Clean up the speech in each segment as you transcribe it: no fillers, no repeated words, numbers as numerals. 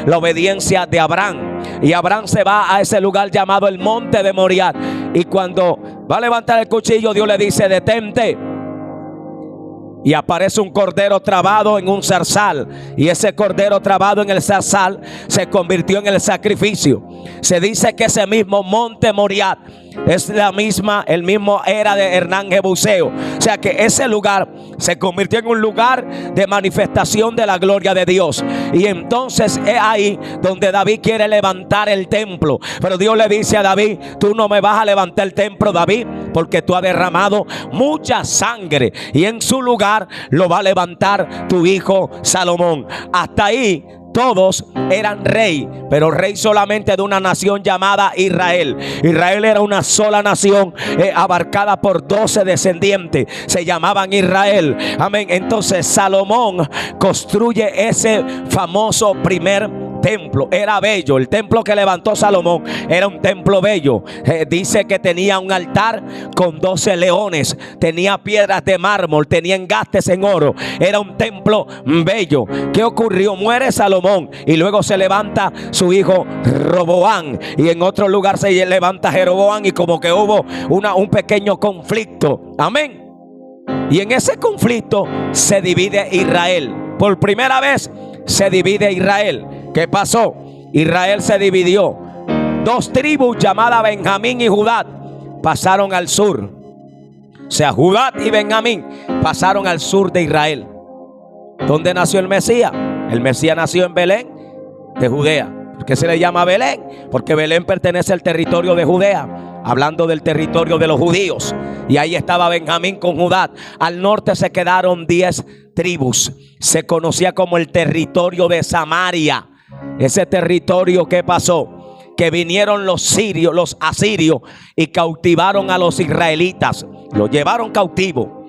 la obediencia de Abraham. Y Abraham se va a ese lugar llamado el monte de Moriah. Y cuando va a levantar el cuchillo, Dios le dice: detente. Y aparece un cordero trabado en un zarzal. Y ese cordero trabado en el zarzal se convirtió en el sacrificio. Se dice que ese mismo monte Moriah es el mismo era de Hernán Jebuseo. O sea que ese lugar se convirtió en un lugar de manifestación de la gloria de Dios. Y entonces es ahí donde David quiere levantar el templo. Pero Dios le dice a David: tú no me vas a levantar el templo, David, porque tú has derramado mucha sangre, y en su lugar lo va a levantar tu hijo Salomón. Hasta ahí todos eran rey, pero rey solamente de una nación llamada Israel. Israel era una sola nación, abarcada por 12 descendientes. Se llamaban Israel. Amén. Entonces Salomón construye ese famoso primer templo. Era bello. El templo que levantó Salomón era un templo bello. Dice que tenía un altar con 12 leones, tenía piedras de mármol, tenía engastes en oro. Era un templo bello. ¿Qué ocurrió? Muere Salomón y luego se levanta su hijo Roboam, y en otro lugar se levanta Jeroboam, y como que hubo un pequeño conflicto. Amén. Y en ese conflicto se divide Israel. Por primera vez se divide Israel. ¿Qué pasó? Israel se dividió. 2 tribus llamadas Benjamín y Judá pasaron al sur. O sea, Judá y Benjamín pasaron al sur de Israel. ¿Dónde nació el Mesías? El Mesías nació en Belén de Judea. ¿Por qué se le llama Belén? Porque Belén pertenece al territorio de Judea, hablando del territorio de los judíos. Y ahí estaba Benjamín con Judá. Al norte se quedaron 10 tribus. Se conocía como el territorio de Samaria. Ese territorio, ¿qué pasó? Que vinieron los asirios, y cautivaron a los israelitas. Los llevaron cautivo.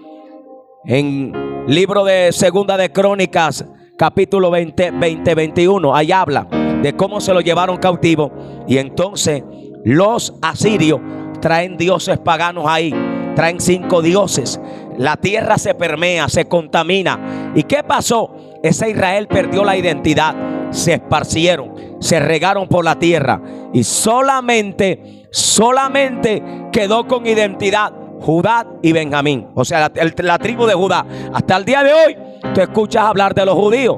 En libro de Segunda de Crónicas, capítulo 21, ahí habla de cómo se lo llevaron cautivo. Y entonces los asirios traen dioses paganos ahí. Traen 5 dioses. La tierra se permea, se contamina. ¿Y qué pasó? Ese Israel perdió la identidad. Se esparcieron, se regaron por la tierra, y solamente quedó con identidad Judá y Benjamín. O sea, la tribu de Judá. Hasta el día de hoy tú escuchas hablar de los judíos,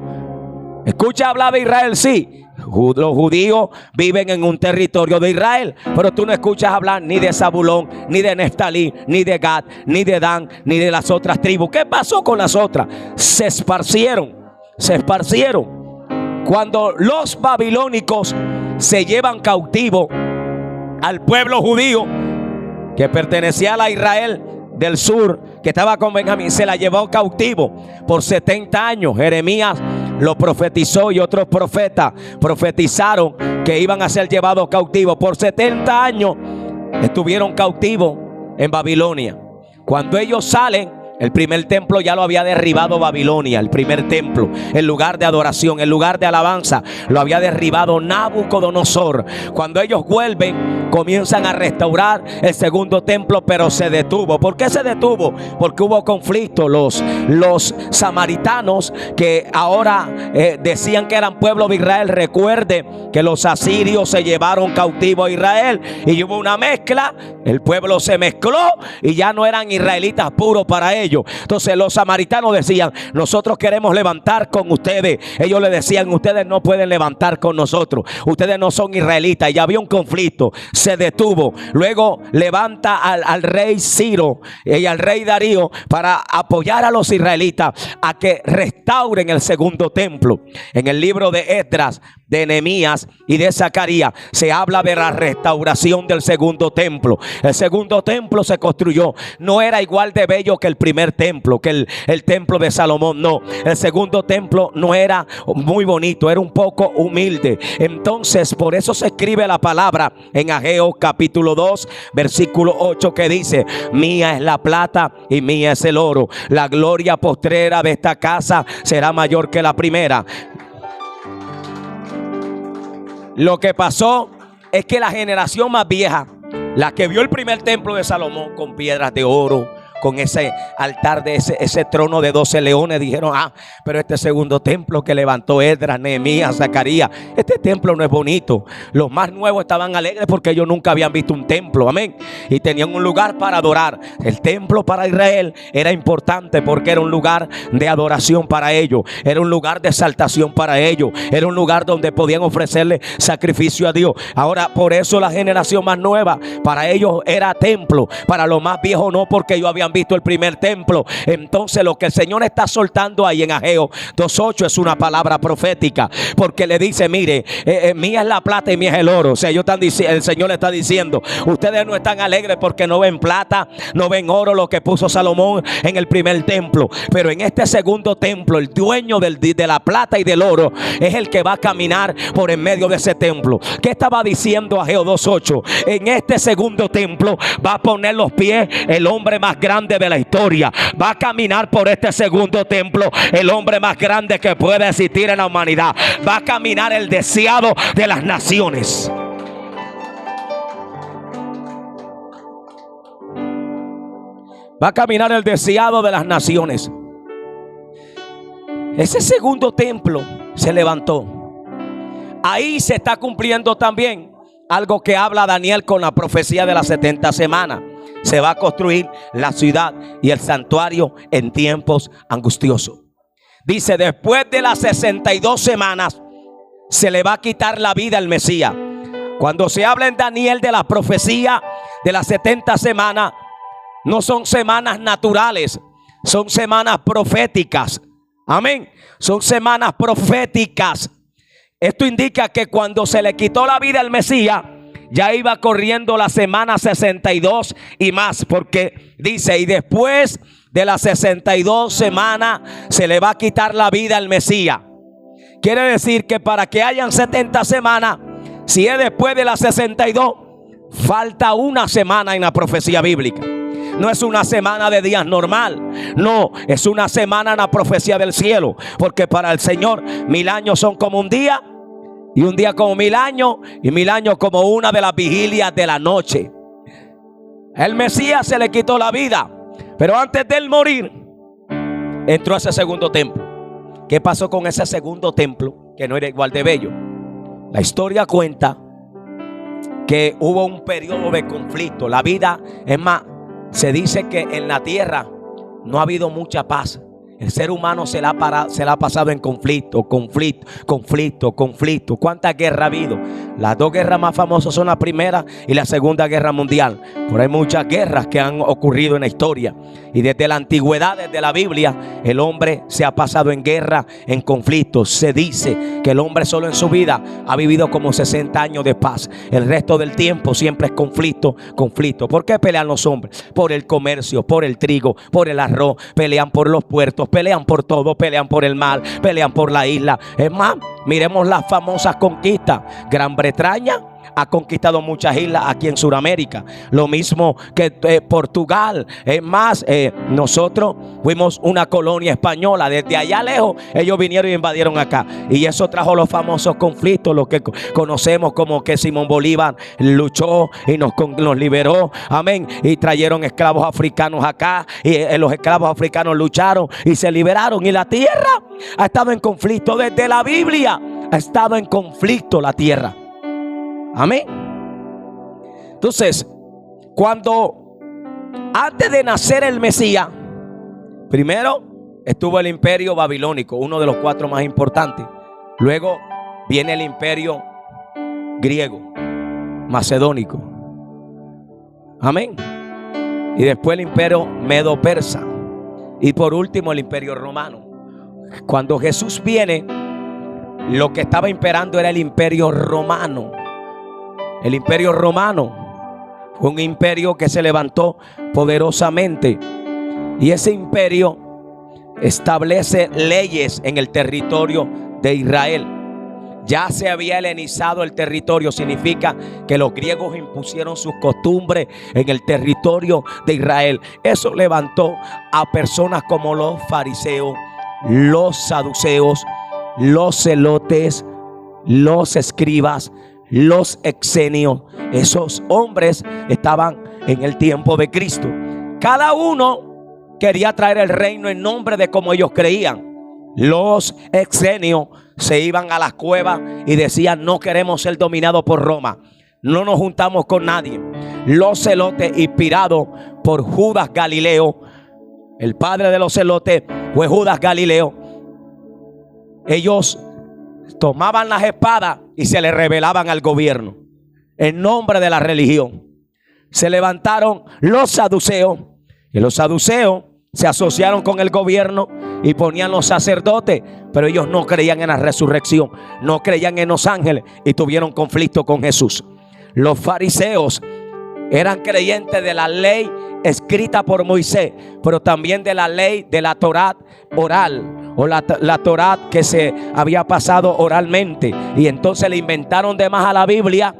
escuchas hablar de Israel, sí. Los judíos viven en un territorio de Israel, pero tú no escuchas hablar ni de Zabulón, ni de Neftalí, ni de Gad, ni de Dan, ni de las otras tribus. ¿Qué pasó con las otras? Se esparcieron. Cuando los babilónicos se llevan cautivo al pueblo judío que pertenecía a la Israel del sur, que estaba con Benjamín, se la llevó cautivo por 70 años. Jeremías lo profetizó, y otros profetas profetizaron que iban a ser llevados cautivos. Por 70 años estuvieron cautivos en Babilonia. Cuando ellos salen, el primer templo ya lo había derribado Babilonia. El primer templo, el lugar de adoración, el lugar de alabanza, lo había derribado Nabucodonosor. Cuando ellos vuelven, comienzan a restaurar el segundo templo, pero se detuvo. ¿Por qué se detuvo? Porque hubo conflicto. Los samaritanos, que ahora decían que eran pueblo de Israel, recuerde que los asirios se llevaron cautivo a Israel, y hubo una mezcla. El pueblo se mezcló y ya no eran israelitas puros para ellos. Entonces los samaritanos decían: nosotros queremos levantar con ustedes. Ellos le decían: ustedes no pueden levantar con nosotros, ustedes no son israelitas. Y ya había un conflicto, se detuvo. Luego levanta al rey Ciro y al rey Darío para apoyar a los israelitas a que restauren el segundo templo. En el libro de Esdras, de Nehemías y de Zacarías se habla de la restauración del segundo templo. El segundo templo se construyó, no era igual de bello que el primer templo, que el templo de Salomón. No, el segundo templo no era muy bonito, era un poco humilde. Entonces por eso se escribe la palabra en Ageo capítulo 2 versículo 8, que dice: mía es la plata y mía es el oro, la gloria postrera de esta casa será mayor que la primera. Lo que pasó es que la generación más vieja, la que vio el primer templo de Salomón con piedras de oro, con ese altar de ese trono de 12 leones. Dijeron: pero este segundo templo que levantó Esdras, Nehemías, Zacarías, este templo no es bonito. Los más nuevos estaban alegres porque ellos nunca habían visto un templo, amén, y tenían un lugar para adorar. El templo para Israel era importante porque era un lugar de adoración para ellos, era un lugar de exaltación para ellos, era un lugar donde podían ofrecerle sacrificio a Dios. Ahora, por eso la generación más nueva, para ellos era templo, para los más viejos no, porque ellos habían visto el primer templo. Entonces lo que el Señor está soltando ahí en Ageo 2:8 es una palabra profética, porque le dice: mire, mía es la plata y mía es el oro. O sea, el Señor le está diciendo: ustedes no están alegres porque no ven plata, no ven oro, lo que puso Salomón en el primer templo, pero en este segundo templo, el dueño de la plata y del oro es el que va a caminar por en medio de ese templo. ¿Qué estaba diciendo Ageo 2:8? En este segundo templo va a poner los pies el hombre más grande de la historia. Va a caminar por este segundo templo el hombre más grande que puede existir en la humanidad. Va a caminar el deseado de las naciones. Va a caminar el deseado de las naciones. Ese segundo templo se levantó. Ahí se está cumpliendo también algo que habla Daniel con la profecía de las 70 semanas. Se va a construir la ciudad y el santuario en tiempos angustiosos. Dice: después de las 62 semanas se le va a quitar la vida al Mesías. Cuando se habla en Daniel de la profecía de las 70 semanas, no son semanas naturales, son semanas proféticas. Amén. Son semanas proféticas. Esto indica que cuando se le quitó la vida al Mesías, ya iba corriendo la semana 62 y más, porque dice: y después de las 62 semanas se le va a quitar la vida al Mesías. Quiere decir que para que hayan 70 semanas, si es después de las 62, falta una semana en la profecía bíblica. No es una semana de días normal, no, es una semana en la profecía del cielo, porque para el Señor 1000 años son como un día, y un día como 1000 años, y 1000 años como una de las vigilias de la noche. El Mesías se le quitó la vida, pero antes de él morir, entró a ese segundo templo. ¿Qué pasó con ese segundo templo que no era igual de bello? La historia cuenta que hubo un periodo de conflicto. La vida, es más, se dice que en la tierra no ha habido mucha paz. El ser humano se la ha pasado en conflicto. ¿Cuántas guerras ha habido? Las dos guerras más famosas son la Primera y la Segunda Guerra Mundial. Pero hay muchas guerras que han ocurrido en la historia. Y desde la antigüedad, desde la Biblia, el hombre se ha pasado en guerra, en conflicto. Se dice que el hombre solo en su vida ha vivido como 60 años de paz. El resto del tiempo siempre es conflicto. ¿Por qué pelean los hombres? Por el comercio, por el trigo, por el arroz. Pelean por los puertos, pelean por todo, pelean por el mar, pelean por la isla. Es más, miremos las famosas conquistas. Gran Bretaña ha conquistado muchas islas aquí en Sudamérica. Lo mismo que Portugal. Es más, nosotros fuimos una colonia española. Desde allá lejos ellos vinieron y invadieron acá. Y eso trajo los famosos conflictos, lo que conocemos como que Simón Bolívar luchó y nos liberó. Amén. Y trajeron esclavos africanos acá. Y los esclavos africanos lucharon y se liberaron. Y la tierra ha estado en conflicto. Desde la Biblia ha estado en conflicto la tierra. Amén. Entonces, cuando antes de nacer el Mesías, primero estuvo el imperio babilónico, uno de los 4 más importantes. Luego viene el imperio griego, macedónico. Amén. Y después el imperio medo-persa. Y por último el imperio romano. Cuando Jesús viene, lo que estaba imperando era el imperio romano. El imperio romano fue un imperio que se levantó poderosamente. Y ese imperio establece leyes en el territorio de Israel. Ya se había helenizado el territorio. Significa que los griegos impusieron sus costumbres en el territorio de Israel. Eso levantó a personas como los fariseos, los saduceos, los celotes, los escribas, los exenios. Esos hombres estaban en el tiempo de Cristo. Cada uno quería traer el reino en nombre de como ellos creían. Los exenios se iban a las cuevas y decían: no queremos ser dominados por Roma, no nos juntamos con nadie. Los celotes, inspirados por Judas Galileo, el padre de los celotes fue Judas Galileo, ellos tomaban las espadas y se le rebelaban al gobierno en nombre de la religión. Se levantaron los saduceos, y los saduceos se asociaron con el gobierno y ponían los sacerdotes, pero ellos no creían en la resurrección, no creían en los ángeles y tuvieron conflicto con Jesús. Los fariseos eran creyentes de la ley escrita por Moisés, pero también de la ley de la Torá oral, o la Torá que se había pasado oralmente, y entonces le inventaron de más a la Biblia,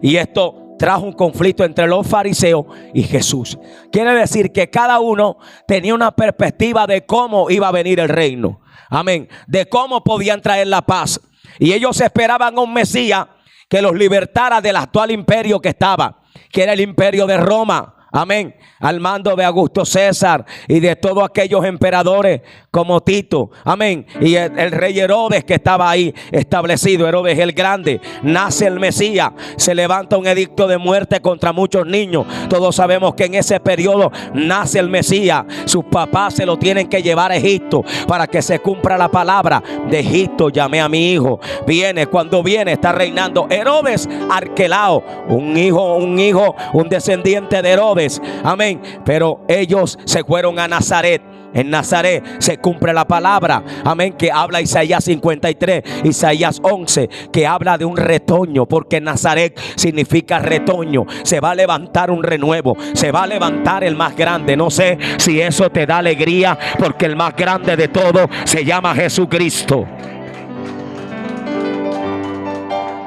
y esto trajo un conflicto entre los fariseos y Jesús. Quiere decir que cada uno tenía una perspectiva de cómo iba a venir el reino. Amén. De cómo podían traer la paz. Y ellos esperaban a un Mesías que los libertara del actual imperio que estaba, que era el imperio de Roma. Amén. Al mando de Augusto César y de todos aquellos emperadores como Tito. Amén. Y el rey Herodes que estaba ahí establecido, Herodes el Grande. Nace el Mesías. Se levanta un edicto de muerte contra muchos niños. Todos sabemos que en ese periodo nace el Mesías. Sus papás se lo tienen que llevar a Egipto para que se cumpla la palabra. De Egipto llamé a mi hijo. Viene, cuando viene está reinando Herodes Arquelao. Un descendiente de Herodes. Amén. Pero ellos se fueron a Nazaret. En Nazaret se cumple la palabra, amén, que habla Isaías 53, Isaías 11, que habla de un retoño, porque Nazaret significa retoño. Se va a levantar un renuevo, se va a levantar el más grande. No sé si eso te da alegría, porque el más grande de todo se llama Jesucristo.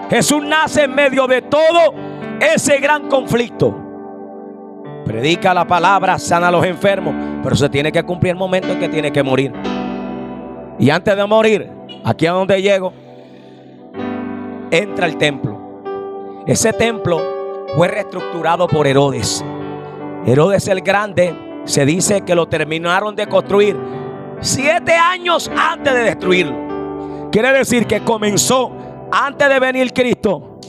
Jesús nace en medio de todo ese gran conflicto. Predica la palabra, sana a los enfermos, pero se tiene que cumplir el momento en que tiene que morir. Y antes de morir, aquí a donde llego, entra el templo. Ese templo fue reestructurado por Herodes. Herodes el Grande, se dice que lo terminaron de construir 7 años antes de destruirlo. Quiere decir que comenzó antes de venir Cristo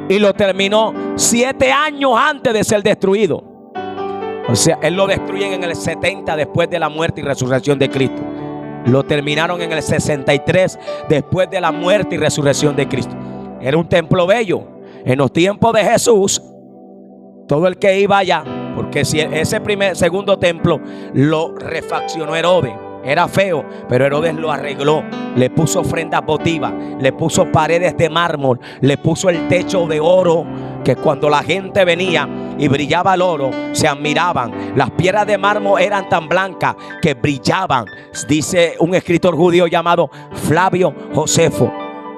y lo terminó 7 años antes de ser destruido. O sea, él lo destruyen en el 70 después de la muerte y resurrección de Cristo. Lo terminaron en el 63 después de la muerte y resurrección de Cristo. Era un templo bello. En los tiempos de Jesús, todo el que iba allá, porque si ese segundo templo lo refaccionó Herodes. Era feo, pero Herodes lo arregló. Le puso ofrendas votivas, le puso paredes de mármol, le puso el techo de oro, que cuando la gente venía y brillaba el oro, se admiraban. Las piedras de mármol eran tan blancas que brillaban. Dice un escritor judío llamado Flavio Josefo,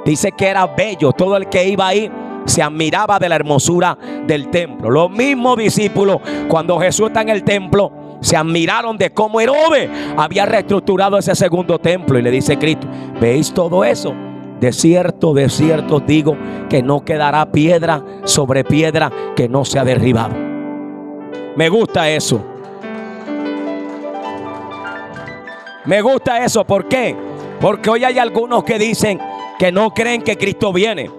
dice que era bello. Todo el que iba ahí se admiraba de la hermosura del templo. Los mismos discípulos, cuando Jesús está en el templo, se admiraron de cómo Herodes había reestructurado ese segundo templo. Y le dice Cristo: ¿veis todo eso? De cierto os digo que no quedará piedra sobre piedra que no sea derribado. Me gusta eso. Me gusta eso. ¿Por qué? Porque hoy hay algunos que dicen que no creen que Cristo viene.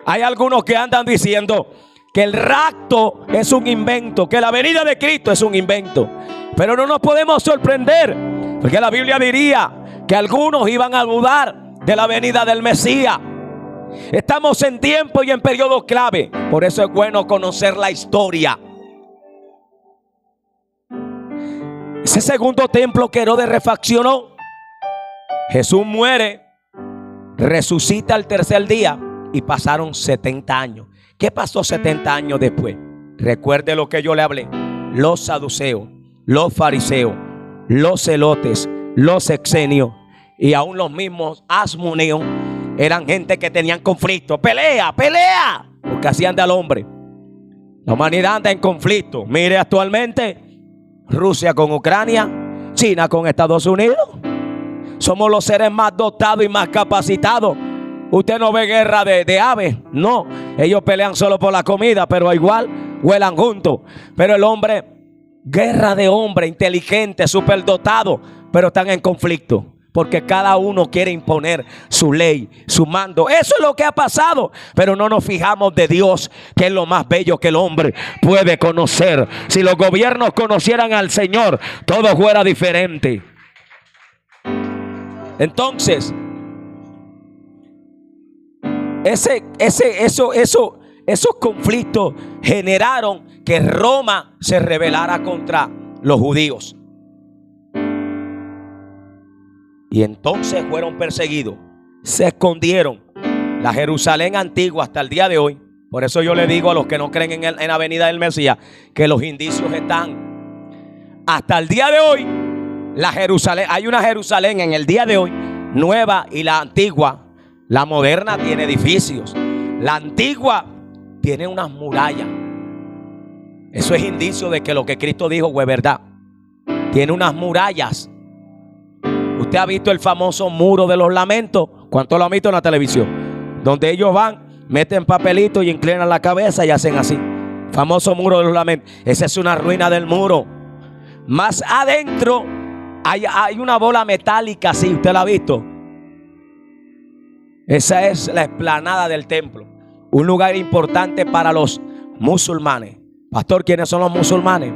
Hay algunos que andan diciendo que el rapto es un invento, que la venida de Cristo es un invento. Pero no nos podemos sorprender, porque la Biblia diría que algunos iban a dudar de la venida del Mesías. Estamos en tiempo y en periodo clave. Por eso es bueno conocer la historia. Ese segundo templo que Herodes refaccionó, Jesús muere, resucita al tercer día y pasaron 70 años. ¿Qué pasó 70 años después? Recuerde lo que yo le hablé. Los saduceos, los fariseos, los celotes, los exenios y aún los mismos asmoneos eran gente que tenían conflicto. Pelea, pelea, porque hacían del hombre. La humanidad anda en conflicto. Mire actualmente Rusia con Ucrania, China con Estados Unidos. Somos los seres más dotados y más capacitados. Usted no ve guerra de aves, no. Ellos pelean solo por la comida, pero igual vuelan juntos. Pero el hombre Guerra de hombres inteligentes, superdotados, pero están en conflicto. Porque cada uno quiere imponer su ley, su mando. Eso es lo que ha pasado. Pero no nos fijamos de Dios, que es lo más bello que el hombre puede conocer. Si los gobiernos conocieran al Señor, todo fuera diferente. Entonces, esos conflictos generaron que Roma se rebelara contra los judíos. Y entonces fueron perseguidos, se escondieron. La Jerusalén antigua hasta el día de hoy. Por eso yo le digo a los que no creen en la venida del Mesías, que los indicios están. Hasta el día de hoy, la Jerusalén, hay una Jerusalén en el día de hoy, nueva y la antigua. La moderna tiene edificios. La antigua tiene unas murallas. Eso es indicio de que lo que Cristo dijo fue verdad. Tiene unas murallas. Usted ha visto el famoso muro de los lamentos. ¿Cuánto lo han visto en la televisión? Donde ellos van, meten papelitos y inclinan la cabeza y hacen así. Famoso muro de los lamentos. Esa es una ruina del muro. Más adentro hay una bola metálica así. ¿Usted la ha visto? Esa es la explanada del templo. Un lugar importante para los musulmanes. Pastor, ¿quiénes son los musulmanes?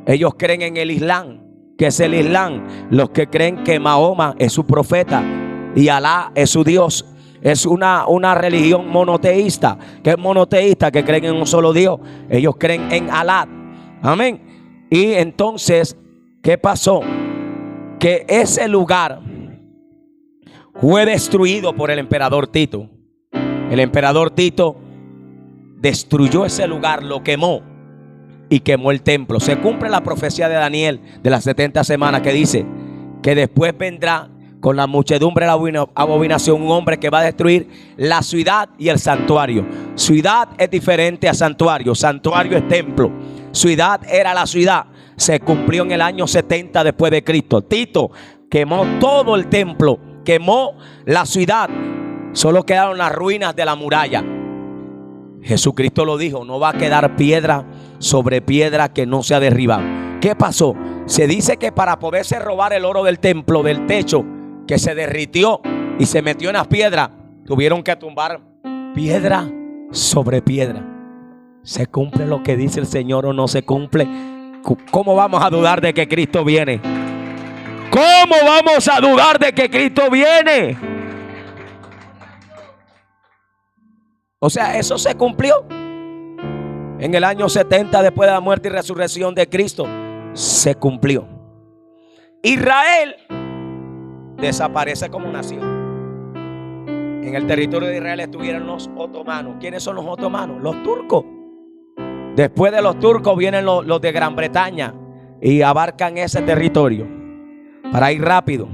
Ellos creen en el Islam. ¿Qué es el Islam? Los que creen que Mahoma es su profeta y Alá es su Dios. Es una religión monoteísta. ¿Qué es monoteísta? Que creen en un solo Dios. Ellos creen en Alá. Amén. Y entonces, ¿qué pasó? Que ese lugar fue destruido por el emperador Tito. El emperador Tito destruyó ese lugar, lo quemó. Y quemó el templo. Se cumple la profecía de Daniel de las 70 semanas que dice que después vendrá con la muchedumbre de la abominación un hombre que va a destruir la ciudad y el santuario. Ciudad es diferente a santuario. Santuario es templo. Ciudad era la ciudad. Se cumplió en el año 70 después de Cristo. Tito quemó todo el templo, quemó la ciudad. Solo quedaron las ruinas de la muralla. Jesucristo lo dijo: no va a quedar piedra sobre piedra que no sea derribado. ¿Qué pasó? Se dice que para poderse robar el oro del templo, del techo, que se derritió y se metió en las piedras, tuvieron que tumbar piedra sobre piedra. ¿Se cumple lo que dice el Señor o no se cumple? ¿Cómo vamos a dudar de que Cristo viene? ¿Cómo vamos a dudar de que Cristo viene? O sea, eso se cumplió. En el año 70 después de la muerte y resurrección de Cristo, se cumplió. Israel desaparece como nación. En el territorio de Israel estuvieron los otomanos. ¿Quiénes son los otomanos? Los turcos. Después de los turcos vienen los de Gran Bretaña y abarcan ese territorio. Para ir rápido,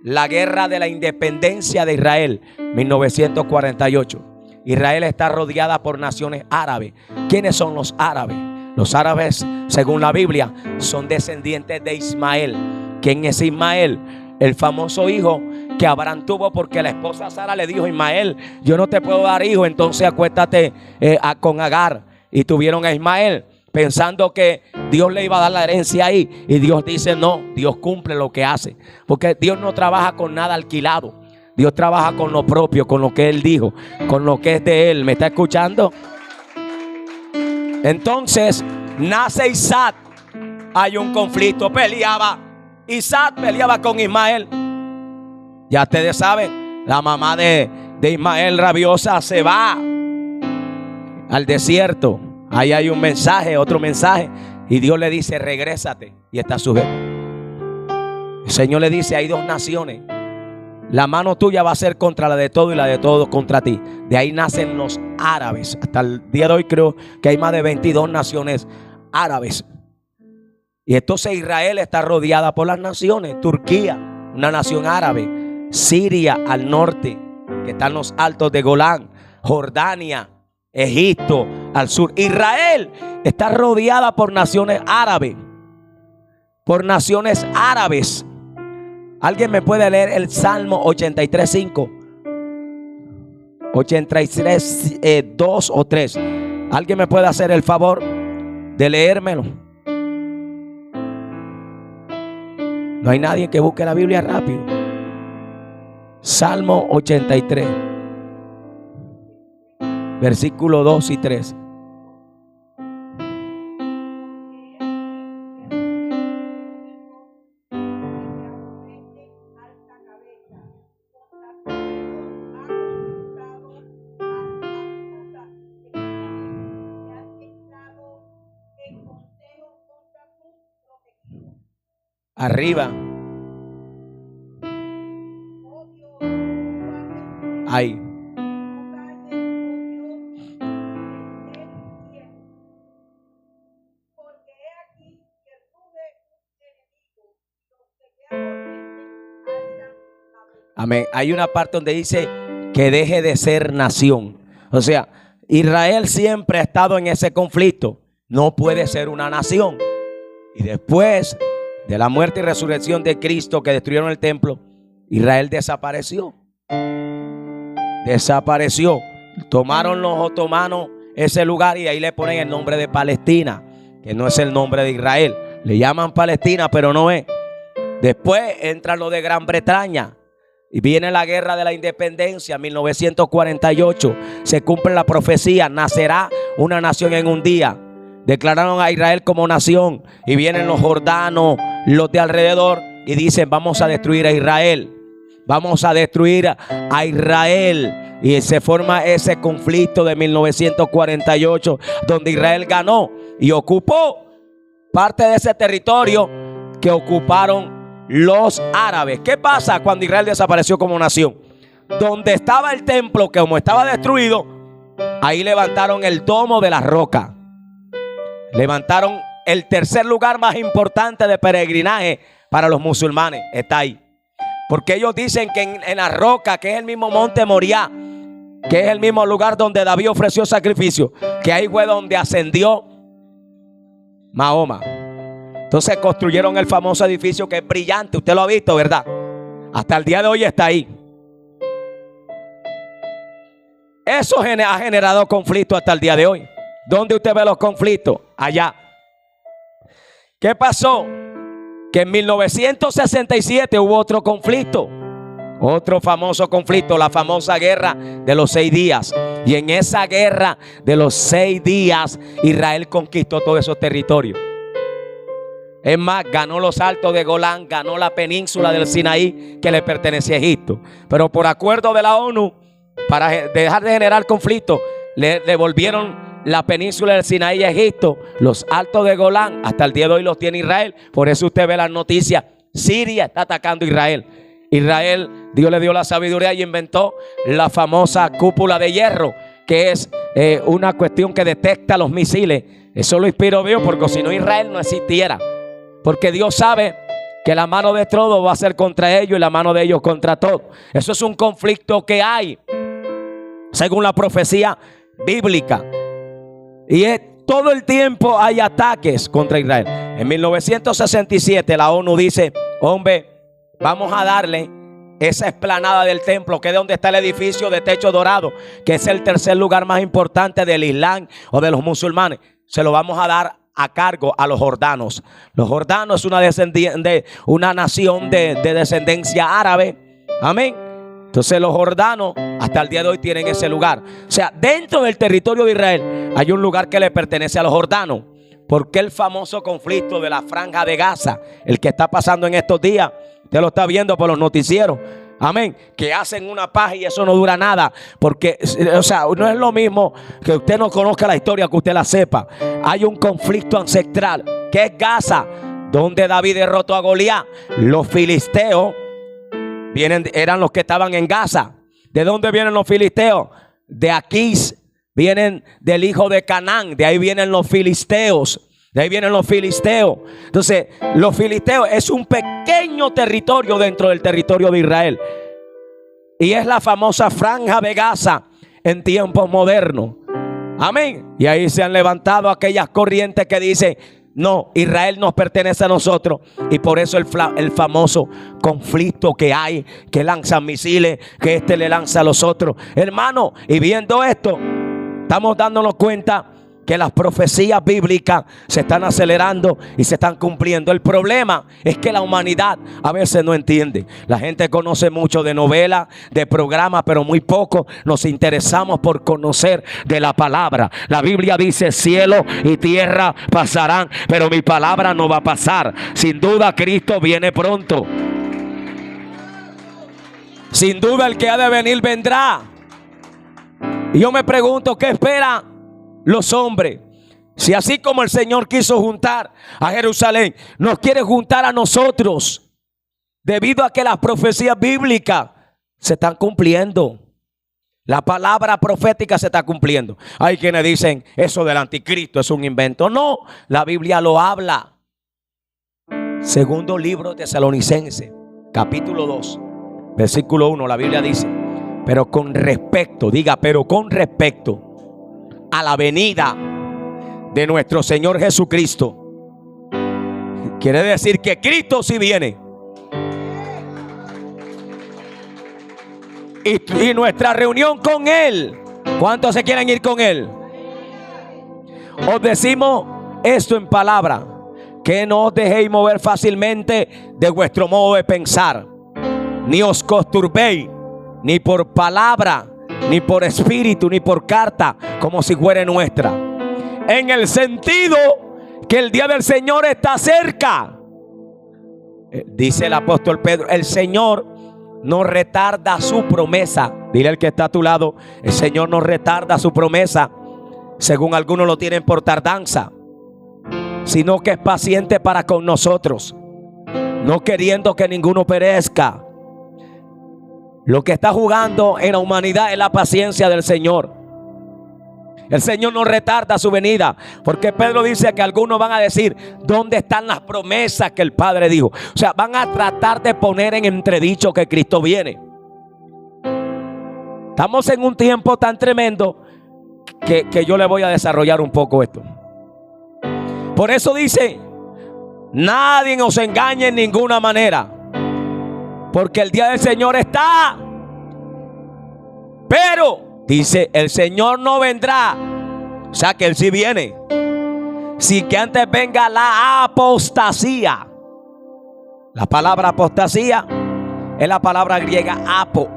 la guerra de la independencia de Israel, 1948. Israel está rodeada por naciones árabes. ¿Quiénes son los árabes? Los árabes, según la Biblia, son descendientes de Ismael. ¿Quién es Ismael? El famoso hijo que Abraham tuvo porque la esposa Sara le dijo: Ismael, yo no te puedo dar hijo, entonces acuéstate con Agar. Y tuvieron a Ismael pensando que Dios le iba a dar la herencia ahí. Y Dios dice: no, Dios cumple lo que hace. Porque Dios no trabaja con nada alquilado. Dios trabaja con lo propio, con lo que Él dijo, con lo que es de Él. ¿Me está escuchando? Entonces nace Isaac. Hay un conflicto, Isaac peleaba con Ismael. Ya ustedes saben, la mamá de Ismael, rabiosa, se va al desierto. Ahí hay un mensaje, otro mensaje, y Dios le dice: regrésate. Y está sujeto. El Señor le dice: hay dos naciones. La mano tuya va a ser contra la de todo y la de todos contra ti. De ahí nacen los árabes. Hasta el día de hoy creo que hay más de 22 naciones árabes. Y entonces Israel está rodeada por las naciones. Turquía, una nación árabe. Siria al norte, que están los altos de Golán. Jordania, Egipto al sur. Israel está rodeada por naciones árabes. Por naciones árabes. ¿Alguien me puede leer el Salmo 83:5? 83, 2 o 3. ¿Alguien me puede hacer el favor de leérmelo? No hay nadie que busque la Biblia rápido. Salmo 83, versículo 2 y 3. Arriba. Ahí. Amén. Hay una parte donde dice que deje de ser nación. O sea, Israel siempre ha estado en ese conflicto. No puede ser una nación. Y después de la muerte y resurrección de Cristo, que destruyeron el templo, Israel desapareció. Desapareció. Tomaron los otomanos ese lugar y ahí le ponen el nombre de Palestina, que no es el nombre de Israel. Le llaman Palestina, pero no es. Después entra lo de Gran Bretaña y viene la guerra de la independencia, 1948. Se cumple la profecía, nacerá una nación en un día. Declararon a Israel como nación y vienen los jordanos, los de alrededor, y dicen: vamos a destruir a Israel. Vamos a destruir a Israel. Y se forma ese conflicto de 1948, donde Israel ganó y ocupó parte de ese territorio que ocuparon los árabes. ¿Qué pasa cuando Israel desapareció como nación? Donde estaba el templo, que como estaba destruido, ahí levantaron el domo de la roca. Levantaron el tercer lugar más importante de peregrinaje para los musulmanes. Está ahí. Porque ellos dicen que en la roca, que es el mismo monte Moriah, que es el mismo lugar donde David ofreció sacrificio, que ahí fue donde ascendió Mahoma. Entonces construyeron el famoso edificio que es brillante. Usted lo ha visto, ¿verdad? Hasta el día de hoy está ahí. Eso ha generado conflicto hasta el día de hoy. ¿Dónde usted ve los conflictos? Allá. ¿Qué pasó? Que en 1967 hubo otro conflicto. Otro famoso conflicto, la famosa guerra de los 6 días. Y en esa guerra de los 6 días, Israel conquistó todos esos territorios. Es más, ganó los altos de Golán, ganó la península del Sinaí que le pertenecía a Egipto. Pero por acuerdo de la ONU, para dejar de generar conflicto, le devolvieron la península del Sinaí a Egipto. Los altos de Golán hasta el día de hoy los tiene Israel. Por eso usted ve las noticias: Siria está atacando a Israel. Israel, Dios le dio la sabiduría y inventó la famosa cúpula de hierro, que es una cuestión que detecta los misiles. Eso lo inspiró Dios, porque si no, Israel no existiera. Porque Dios sabe que la mano de todos va a ser contra ellos y la mano de ellos contra todos. Eso es un conflicto que hay según la profecía bíblica. Y todo el tiempo hay ataques contra Israel. En 1967 la ONU dice: hombre, vamos a darle esa explanada del templo, que es donde está el edificio de techo dorado, que es el tercer lugar más importante del Islam o de los musulmanes. Se lo vamos a dar a cargo a los jordanos. Los jordanos es una nación de descendencia árabe. Amén. Entonces los jordanos hasta el día de hoy tienen ese lugar. O sea, dentro del territorio de Israel hay un lugar que le pertenece a los jordanos. Porque el famoso conflicto de la franja de Gaza, el que está pasando en estos días, usted lo está viendo por los noticieros. Amén. Que hacen una paz y eso no dura nada. Porque, o sea, no es lo mismo que usted no conozca la historia, que usted la sepa. Hay un conflicto ancestral que es Gaza, donde David derrotó a Goliat. Los filisteos eran los que estaban en Gaza. ¿De dónde vienen los filisteos? De Aquís. Vienen del hijo de Canaán. De ahí vienen los filisteos. De ahí vienen los filisteos. Entonces, los filisteos es un pequeño territorio dentro del territorio de Israel. Y es la famosa franja de Gaza en tiempos modernos. Amén. Y ahí se han levantado aquellas corrientes que dicen: no, Israel nos pertenece a nosotros. Y por eso el famoso conflicto que hay, que lanzan misiles, que este le lanza a los otros. Hermano, y viendo esto, estamos dándonos cuenta que las profecías bíblicas se están acelerando y se están cumpliendo. El problema es que la humanidad a veces no entiende. La gente conoce mucho de novelas, de programas, pero muy poco nos interesamos por conocer de la palabra. La Biblia dice: cielo y tierra pasarán, pero mi palabra no va a pasar. Sin duda Cristo viene pronto. Sin duda el que ha de venir vendrá. Y yo me pregunto, ¿qué esperan los hombres? Si así como el Señor quiso juntar a Jerusalén, nos quiere juntar a nosotros, debido a que las profecías bíblicas se están cumpliendo. La palabra profética se está cumpliendo. Hay quienes dicen: eso del anticristo es un invento. No, la Biblia lo habla. Segundo libro de Tesalonicenses, capítulo 2, versículo 1, la Biblia dice: pero con respecto, diga, pero con respecto a la venida de nuestro Señor Jesucristo. Quiere decir que Cristo sí viene. Y nuestra reunión con Él. ¿Cuántos se quieren ir con Él? Os decimos esto en palabra, que no os dejéis mover fácilmente de vuestro modo de pensar, ni os conturbéis, ni por palabra, ni por espíritu, ni por carta, como si fuera nuestra, en el sentido que el día del Señor está cerca. Dice el apóstol Pedro: el Señor no retarda su promesa. Dile al que está a tu lado: el Señor no retarda su promesa, según algunos lo tienen por tardanza, sino que es paciente para con nosotros, no queriendo que ninguno perezca. Lo que está jugando en la humanidad es la paciencia del Señor. El Señor no retarda su venida, porque Pedro dice que algunos van a decir: ¿dónde están las promesas que el Padre dijo? O sea, van a tratar de poner en entredicho que Cristo viene. Estamos en un tiempo tan tremendo que yo le voy a desarrollar un poco esto. Por eso dice: nadie os engañe en ninguna manera, porque el día del Señor está. Pero dice: el Señor no vendrá, o sea que Él sí viene, sin que antes venga la apostasía. La palabra apostasía es la palabra griega apo,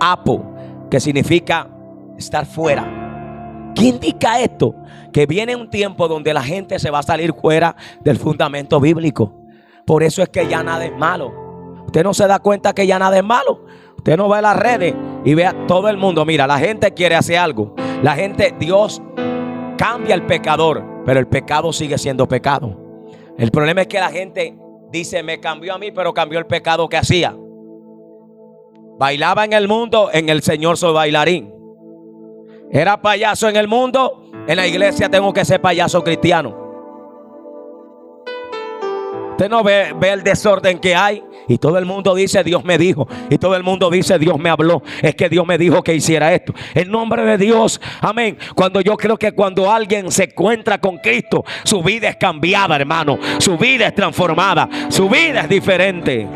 que significa estar fuera. ¿Qué indica esto? Que viene un tiempo donde la gente se va a salir fuera del fundamento bíblico. Por eso es que ya nada es malo. Usted no se da cuenta que ya nada es malo. Usted no va a las redes y ve a todo el mundo. Mira, la gente quiere hacer algo. La gente, Dios cambia al pecador, pero el pecado sigue siendo pecado. El problema es que la gente dice: me cambió a mí, pero cambió el pecado que hacía. Bailaba en el mundo, en el Señor soy bailarín. Era payaso en el mundo, en la iglesia tengo que ser payaso cristiano. Usted no ve el desorden que hay. Y todo el mundo dice: Dios me dijo. Y todo el mundo dice: Dios me habló. Es que Dios me dijo que hiciera esto. En nombre de Dios, amén. Cuando yo creo que cuando alguien se encuentra con Cristo, su vida es cambiada, hermano. Su vida es transformada. Su vida es diferente.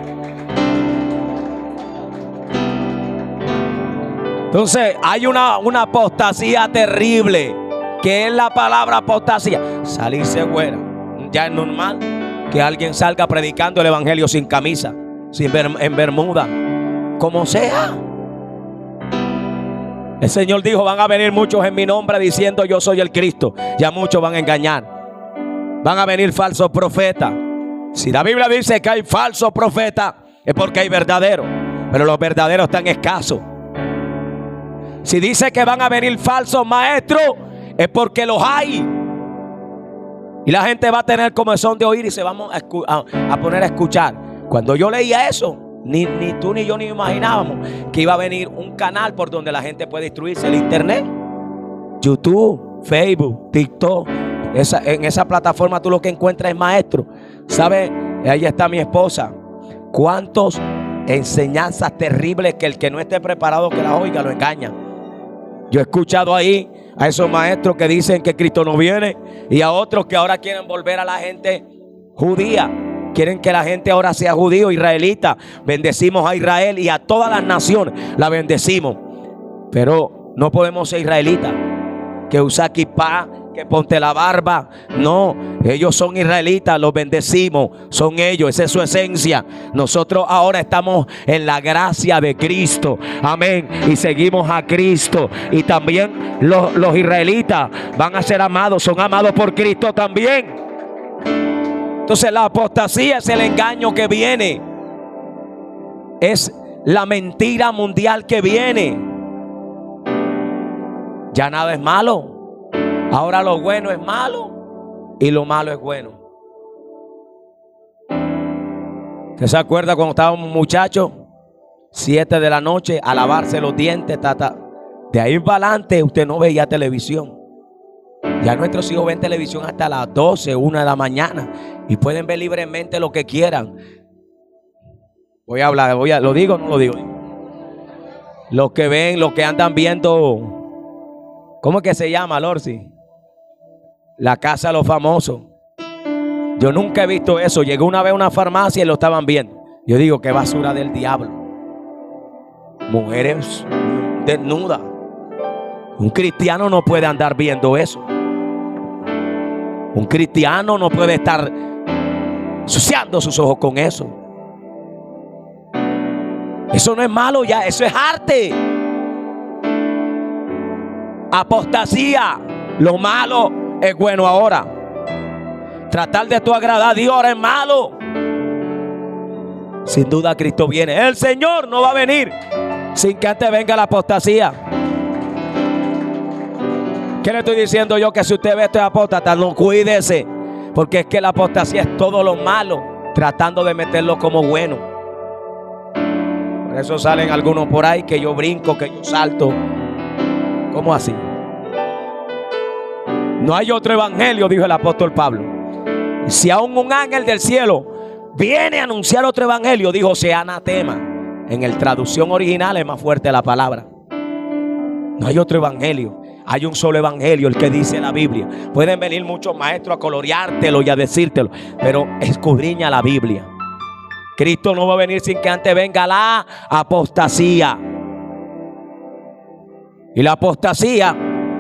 Entonces hay una apostasía terrible, que es la palabra apostasía. Salirse fuera. Ya es normal que alguien salga predicando el evangelio sin camisa, en bermuda, como sea. El Señor dijo: van a venir muchos en mi nombre diciendo yo soy el Cristo. Ya muchos van a engañar. Van a venir falsos profetas. Si la Biblia dice que hay falsos profetas, es porque hay verdaderos, pero los verdaderos están escasos. Si dice que van a venir falsos maestros, es porque los hay. Y la gente va a tener comezón de oír y se vamos a poner a escuchar. Cuando yo leía eso, ni tú ni yo ni imaginábamos que iba a venir un canal por donde la gente puede instruirse. El internet, YouTube, Facebook, TikTok. En esa plataforma tú lo que encuentras es maestro. ¿Sabes? Ahí está mi esposa. ¿Cuántas enseñanzas terribles que el que no esté preparado que las oiga lo engaña? Yo he escuchado ahí a esos maestros que dicen que Cristo no viene, y a otros que ahora quieren volver a la gente judía. Quieren que la gente ahora sea judío, israelita. Bendecimos a Israel y a todas las naciones la bendecimos, pero no podemos ser israelitas. que usa kipá, que ponte la barba. No, ellos son israelitas, los bendecimos, son ellos, esa es su esencia. Nosotros ahora estamos en la gracia de Cristo, amén, y seguimos a Cristo. Y también los israelitas van a ser amados, son amados por Cristo también. Entonces la apostasía es el engaño que viene, es la mentira mundial que viene. Ya nada es malo. Ahora lo bueno es malo y lo malo es bueno. ¿Usted se acuerda cuando estábamos muchachos? 7 de la noche, a lavarse los dientes, De ahí para adelante usted no veía televisión. Ya nuestros hijos ven televisión hasta las 12, 1 de la mañana. Y pueden ver libremente lo que quieran. Voy a hablar, ¿lo digo o no lo digo? Los que ven, los que andan viendo... ¿Cómo es que se llama, Lorsi? La casa de los famosos. Yo nunca he visto eso. Llegué una vez a una farmacia y lo estaban viendo. Yo digo, qué basura del diablo. Mujeres desnudas. Un cristiano no puede andar viendo eso. Un cristiano no puede estar ensuciando sus ojos con eso. Eso no es malo ya, eso es arte. Apostasía. Lo malo es bueno ahora. Tratar de tú agradar a Dios ahora es malo. Sin duda Cristo viene. El Señor no va a venir sin que antes venga la apostasía. ¿Qué le estoy diciendo yo? Que si usted ve esto es apóstata, no, cuídese. Porque es que la apostasía es todo lo malo, tratando de meterlo como bueno. Por eso salen algunos por ahí que yo brinco, que yo salto. ¿Cómo así? No hay otro evangelio, dijo el apóstol Pablo. Si aún un ángel del cielo viene a anunciar otro evangelio, dijo, sea anatema. En el traducción original es más fuerte la palabra. No hay otro evangelio. Hay un solo evangelio, el que dice la Biblia. Pueden venir muchos maestros a coloreártelo y a decírtelo, pero escudriña la Biblia. Cristo no va a venir sin que antes venga la apostasía. Y la apostasía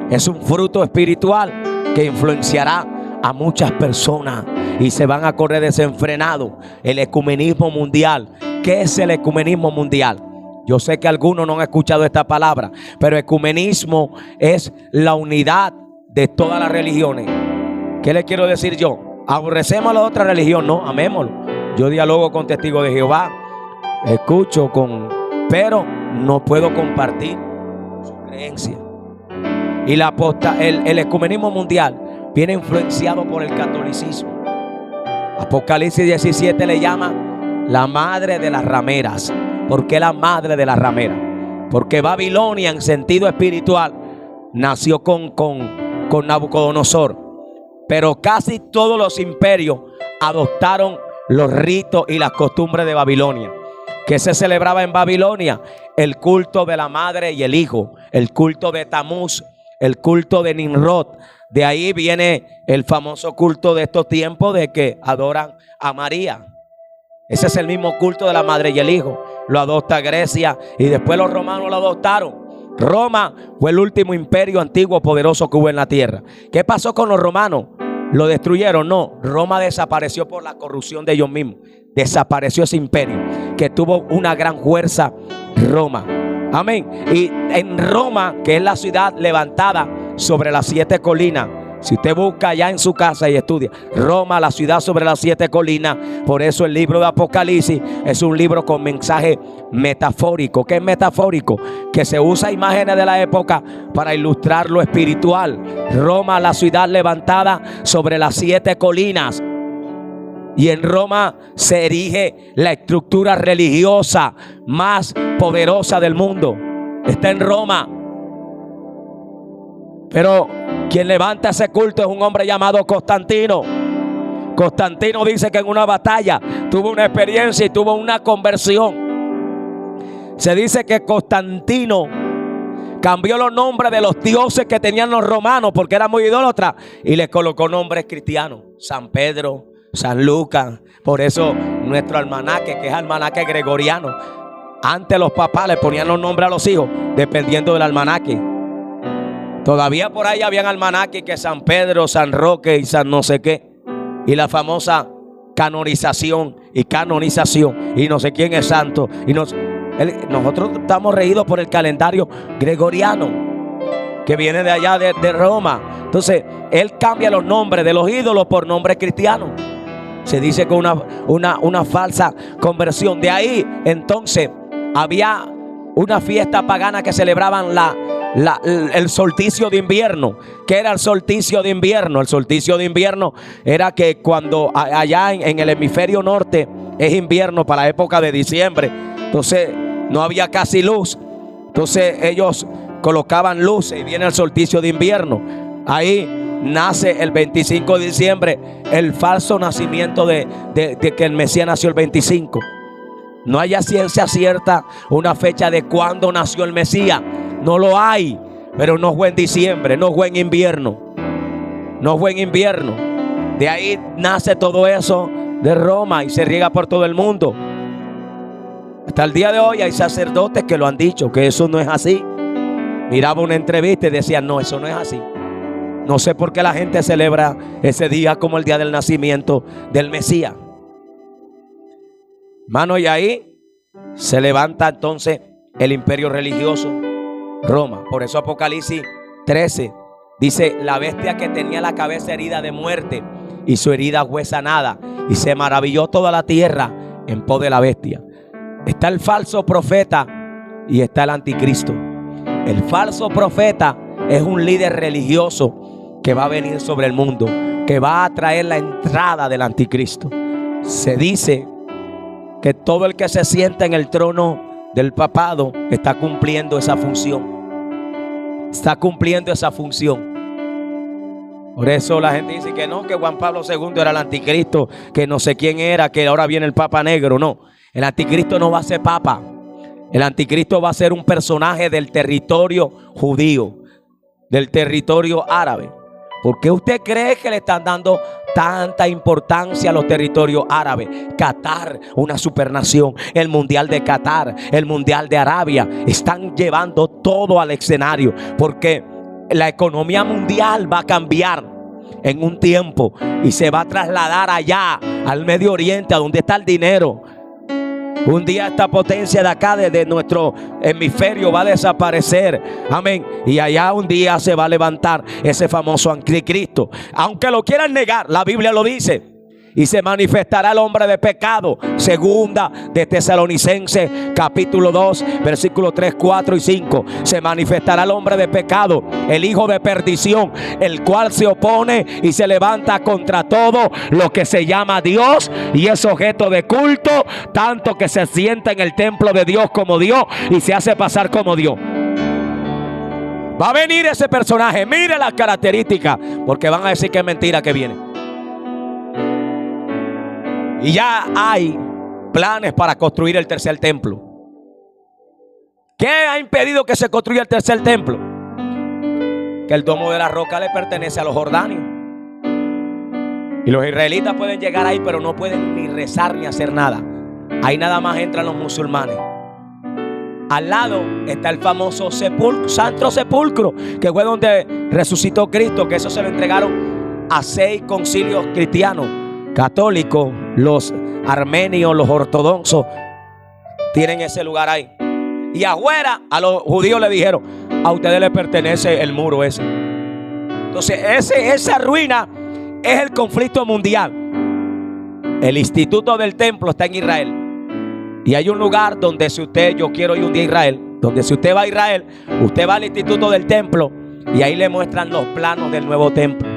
es un fruto espiritual que influenciará a muchas personas y se van a correr desenfrenados. El ecumenismo mundial. ¿Qué es el ecumenismo mundial? Yo sé que algunos no han escuchado esta palabra, pero ecumenismo es la unidad de todas las religiones. ¿Qué le quiero decir yo? Aborrecemos a la otra religión, no, amémoslo. Yo dialogo con testigos de Jehová, escucho pero no puedo compartir su creencia. Y el ecumenismo mundial viene influenciado por el catolicismo. Apocalipsis 17 le llama la madre de las rameras. ¿Por qué la madre de la ramera? Porque Babilonia en sentido espiritual nació con Nabucodonosor. Pero casi todos los imperios adoptaron los ritos y las costumbres de Babilonia. ¿Qué se celebraba en Babilonia? El culto de la madre y el hijo. El culto de Tamuz. El culto de Nimrod. De ahí viene el famoso culto de estos tiempos de que adoran a María. Ese es el mismo culto de la madre y el hijo. Lo adopta Grecia y después los romanos lo adoptaron. Roma fue el último imperio antiguo poderoso que hubo en la tierra. ¿Qué pasó con los romanos? ¿Lo destruyeron? No, Roma desapareció por la corrupción de ellos mismos. Desapareció ese imperio que tuvo una gran fuerza, Roma. Amén. Y en Roma, que es la ciudad levantada sobre las 7 colinas. Si usted busca allá en su casa y estudia Roma, la ciudad sobre las 7 colinas. Por eso el libro de Apocalipsis es un libro con mensaje metafórico. ¿Qué es metafórico? Que se usa imágenes de la época para ilustrar lo espiritual. Roma, la ciudad levantada sobre las 7 colinas. Y en Roma se erige la estructura religiosa más poderosa del mundo. Está en Roma. Pero quien levanta ese culto es un hombre llamado Constantino. Constantino dice que en una batalla tuvo una experiencia y tuvo una conversión. Se dice que Constantino cambió los nombres de los dioses que tenían los romanos porque eran muy idólatras y les colocó nombres cristianos. San Pedro, San Lucas. Por eso nuestro almanaque, que es almanaque gregoriano, antes los papás le ponían los nombres a los hijos dependiendo del almanaque. Todavía por ahí habían almanaques que San Pedro, San Roque y San no sé qué. Y la famosa canonización y no sé quién es santo. Y nosotros estamos regidos por el calendario gregoriano que viene de allá de Roma. Entonces él cambia los nombres de los ídolos por nombres cristianos. Se dice que una falsa conversión. De ahí entonces había una fiesta pagana que celebraban el solsticio de invierno. ¿Qué era el solsticio de invierno? El solsticio de invierno era que cuando allá en el hemisferio norte es invierno para la época de diciembre, entonces no había casi luz. Entonces ellos colocaban luces y viene el solsticio de invierno. Ahí nace el 25 de diciembre el falso nacimiento de que el Mesías nació el 25. No hay a ciencia cierta una fecha de cuándo nació el Mesías. No lo hay. Pero no fue en diciembre, no fue en invierno. No fue en invierno. De ahí nace todo eso de Roma y se riega por todo el mundo. Hasta el día de hoy hay sacerdotes que lo han dicho, que eso no es así. Miraba una entrevista y decían, no, eso no es así. No sé por qué la gente celebra ese día como el día del nacimiento del Mesías. Hermano, y ahí se levanta entonces el imperio religioso, Roma. Por eso Apocalipsis 13 dice: la bestia que tenía la cabeza herida de muerte y su herida fue sanada, y se maravilló toda la tierra en pos de la bestia. Está el falso profeta y está el anticristo. El falso profeta es un líder religioso que va a venir sobre el mundo, que va a traer la entrada del anticristo. Se dice que todo el que se sienta en el trono del papado está cumpliendo esa función. Está cumpliendo esa función. Por eso la gente dice que no, que Juan Pablo II era el anticristo, que no sé quién era, que ahora viene el papa negro. No, el anticristo no va a ser papa. El anticristo va a ser un personaje del territorio judío, del territorio árabe. ¿Por qué usted cree que le están dando tanta importancia a los territorios árabes? Qatar, una supernación, el mundial de Qatar, el mundial de Arabia, están llevando todo al escenario, porque la economía mundial va a cambiar en un tiempo y se va a trasladar allá al Medio Oriente, a donde está el dinero. Un día esta potencia de acá, de nuestro hemisferio, va a desaparecer. Amén. Y allá un día se va a levantar ese famoso anticristo. Aunque lo quieran negar, la Biblia lo dice. Y se manifestará el hombre de pecado. Segunda de Tesalonicenses, capítulo 2, versículos 3, 4 y 5. Se manifestará el hombre de pecado, el hijo de perdición, el cual se opone y se levanta contra todo lo que se llama Dios y es objeto de culto, tanto que se sienta en el templo de Dios como Dios y se hace pasar como Dios. Va a venir ese personaje. Mire las características, porque van a decir que es mentira que viene. Y ya hay planes para construir el tercer templo. ¿Qué ha impedido que se construya el tercer templo? Que el domo de la roca le pertenece a los jordanios. Y los israelitas pueden llegar ahí, pero no pueden ni rezar ni hacer nada. Ahí nada más entran los musulmanes. Al lado está el famoso sepulcro, Santo Sepulcro, que fue donde resucitó Cristo, que eso se lo entregaron a 6 concilios cristianos. Católicos, los armenios, los ortodoxos tienen ese lugar ahí. Y afuera a los judíos le dijeron: a ustedes les pertenece el muro ese. Entonces esa ruina es el conflicto mundial. El instituto del templo está en Israel. Y hay un lugar donde yo quiero ir un día a Israel, donde si usted va a Israel, usted va al instituto del templo y ahí le muestran los planos del nuevo templo.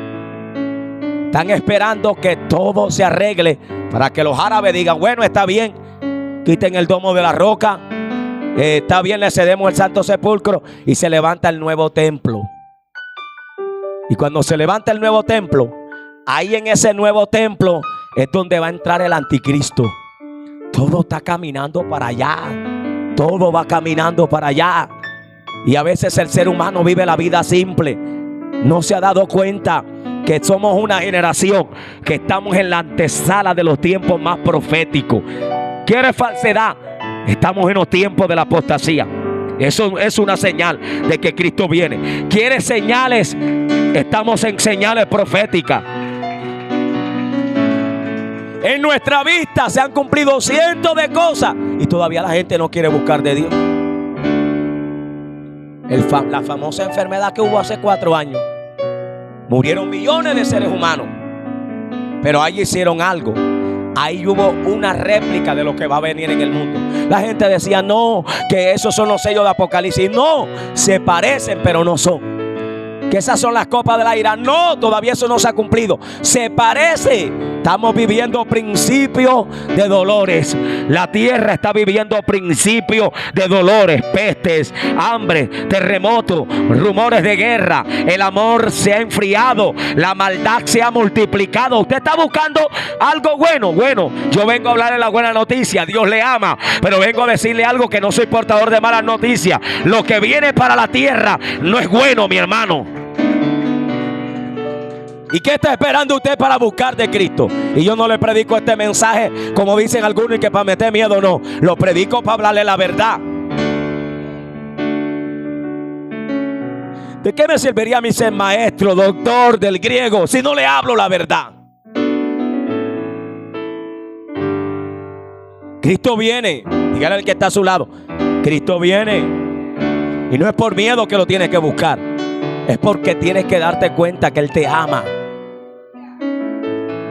Están esperando que todo se arregle para que los árabes digan: bueno, está bien, quiten el domo de la roca, está bien, le cedemos el Santo Sepulcro, y se levanta el nuevo templo. Y cuando se levanta el nuevo templo, ahí en ese nuevo templo es donde va a entrar el anticristo. Todo está caminando para allá. Todo va caminando para allá. Y a veces el ser humano vive la vida simple. No se ha dado cuenta que somos una generación que estamos en la antesala de los tiempos más proféticos. ¿Quiere falsedad? Estamos en los tiempos de la apostasía. Eso es una señal de que Cristo viene. ¿Quieres señales? Estamos en señales proféticas. En nuestra vista se han cumplido cientos de cosas y todavía la gente no quiere buscar de Dios. La famosa enfermedad que hubo hace 4 años. Murieron millones de seres humanos, pero ahí hicieron algo. Ahí hubo una réplica de lo que va a venir en el mundo. La gente decía, no, que esos son los sellos de Apocalipsis. No, se parecen, pero no son. Que esas son las copas de la ira. No, todavía eso no se ha cumplido. Se parece. Estamos viviendo principios de dolores. La tierra está viviendo principios de dolores, pestes, hambre, terremotos, rumores de guerra. El amor se ha enfriado, la maldad se ha multiplicado. Usted está buscando algo bueno. Bueno, yo vengo a hablarle la buena noticia. Dios le ama, pero vengo a decirle algo, que no soy portador de malas noticias. Lo que viene para la tierra no es bueno, mi hermano. ¿Y qué está esperando usted para buscar de Cristo? Y yo no le predico este mensaje como dicen algunos, y que para meter miedo, no. Lo predico para hablarle la verdad. ¿De qué me serviría a mí ser maestro, doctor del griego, si no le hablo la verdad? Cristo viene. Dígale al que está a su lado, Cristo viene. Y no es por miedo que lo tienes que buscar. Es porque tienes que darte cuenta que Él te ama.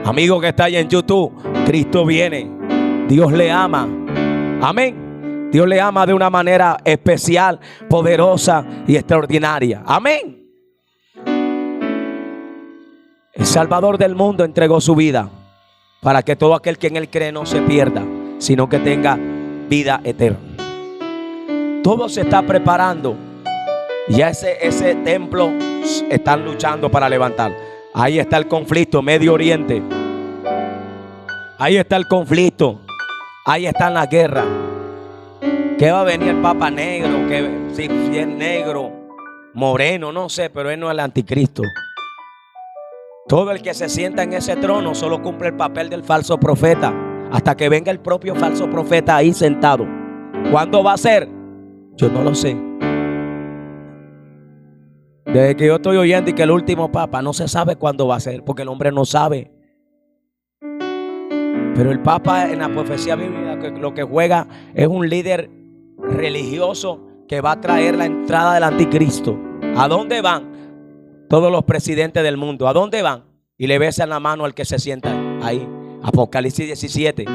Amigo que está ahí en YouTube, Cristo viene. Dios le ama. Amén. Dios le ama de una manera especial, poderosa y extraordinaria. Amén. El Salvador del mundo entregó su vida para que todo aquel que en Él cree no se pierda, sino que tenga vida eterna. Todo se está preparando. Ya ese templo están luchando para levantar. Ahí está el conflicto, Medio Oriente. Ahí está el conflicto. Ahí está la guerra. ¿Qué va a venir el Papa negro? Que si es negro, moreno, no sé, pero él no es el anticristo. Todo el que se sienta en ese trono solo cumple el papel del falso profeta, hasta que venga el propio falso profeta ahí sentado. ¿Cuándo va a ser? Yo no lo sé. Desde que yo estoy oyendo y que el último papa no se sabe cuándo va a ser, porque el hombre no sabe. Pero el papa en la profecía bíblica lo que juega es un líder religioso que va a traer la entrada del anticristo. ¿A dónde van todos los presidentes del mundo? ¿A dónde van? Y le besan la mano al que se sienta ahí. Apocalipsis 17.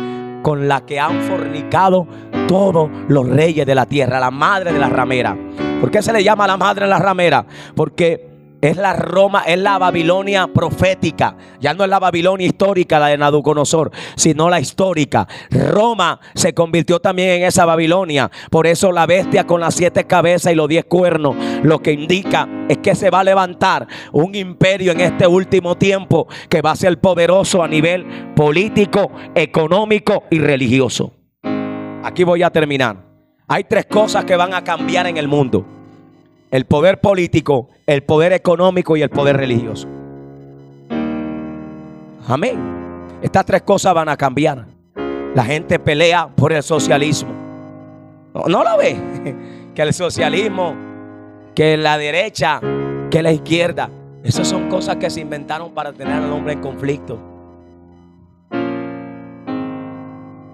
Con la que han fornicado todos los reyes de la tierra, la madre de la ramera. ¿Por qué se le llama la madre de la ramera? Porque es la Roma, es la Babilonia profética. Ya no es la Babilonia histórica, la de Nabucodonosor, sino la histórica. Roma se convirtió también en esa Babilonia. Por eso la bestia con las 7 cabezas y los 10 cuernos, lo que indica es que se va a levantar un imperio en este último tiempo que va a ser poderoso a nivel político, económico y religioso. Aquí voy a terminar. Hay 3 cosas que van a cambiar en el mundo: el poder político, el poder económico y el poder religioso. Amén. Estas 3 cosas van a cambiar. La gente pelea por el socialismo. ¿No lo ve? Que el socialismo, que la derecha, que la izquierda. Esas son cosas que se inventaron para tener al hombre en conflicto.